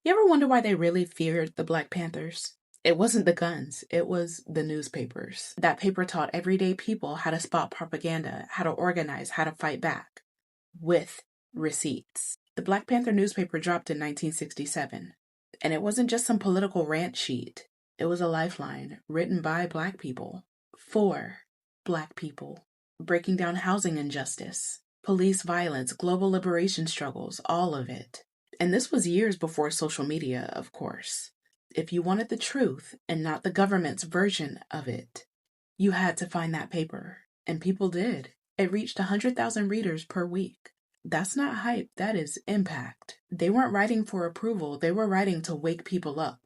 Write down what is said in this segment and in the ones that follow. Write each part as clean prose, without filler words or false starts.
You ever wonder why they really feared the Black Panthers? It wasn't the guns, it was the newspapers. That paper taught everyday people how to spot propaganda, how to organize, how to fight back. With receipts. The Black Panther newspaper dropped in 1967, and it wasn't just some political rant sheet. It was a lifeline written by Black people, for Black people, breaking down housing injustice, police violence, global liberation struggles, all of it. And this was years before social media, of course. If you wanted the truth and not the government's version of it, you had to find that paper. And people did. It reached 100,000 readers per week. That's not hype, that is impact. They weren't writing for approval, they were writing to wake people up.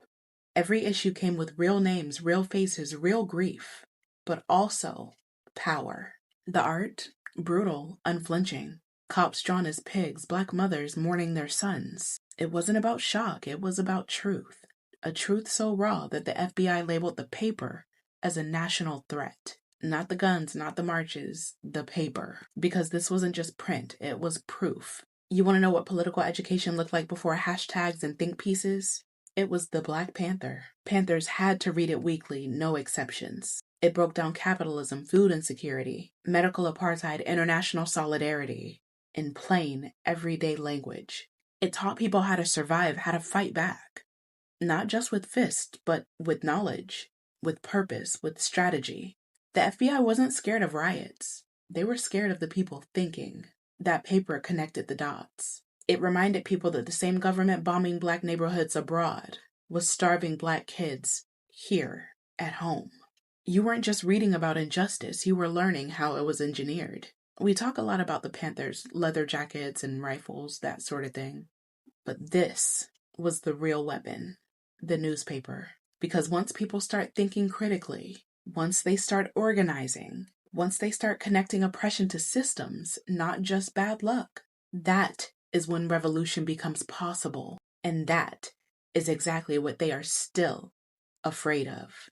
Every issue came with real names, real faces, real grief, but also power. The art, brutal, unflinching. Cops drawn as pigs, Black mothers mourning their sons. It wasn't about shock, it was about truth. A truth so raw that the FBI labeled the paper as a national threat. Not the guns, not the marches, the paper. Because this wasn't just print, it was proof. You want to know what political education looked like before hashtags and think pieces? It was the Black Panther. Panthers had to read it weekly, no exceptions. It broke down capitalism, food insecurity, medical apartheid, international solidarity, in plain, everyday language. It taught people how to survive, how to fight back. Not just with fists, but with knowledge, with purpose, with strategy. The FBI wasn't scared of riots. They were scared of the people thinking. That paper connected the dots. It reminded people that the same government bombing Black neighborhoods abroad was starving Black kids here at home. You weren't just reading about injustice, you were learning how it was engineered. We talk a lot about the Panthers, leather jackets and rifles, that sort of thing. But this was the real weapon, the newspaper. Because once people start thinking critically, once they start organizing, once they start connecting oppression to systems, not just bad luck, that is when revolution becomes possible. And that is exactly what they are still afraid of.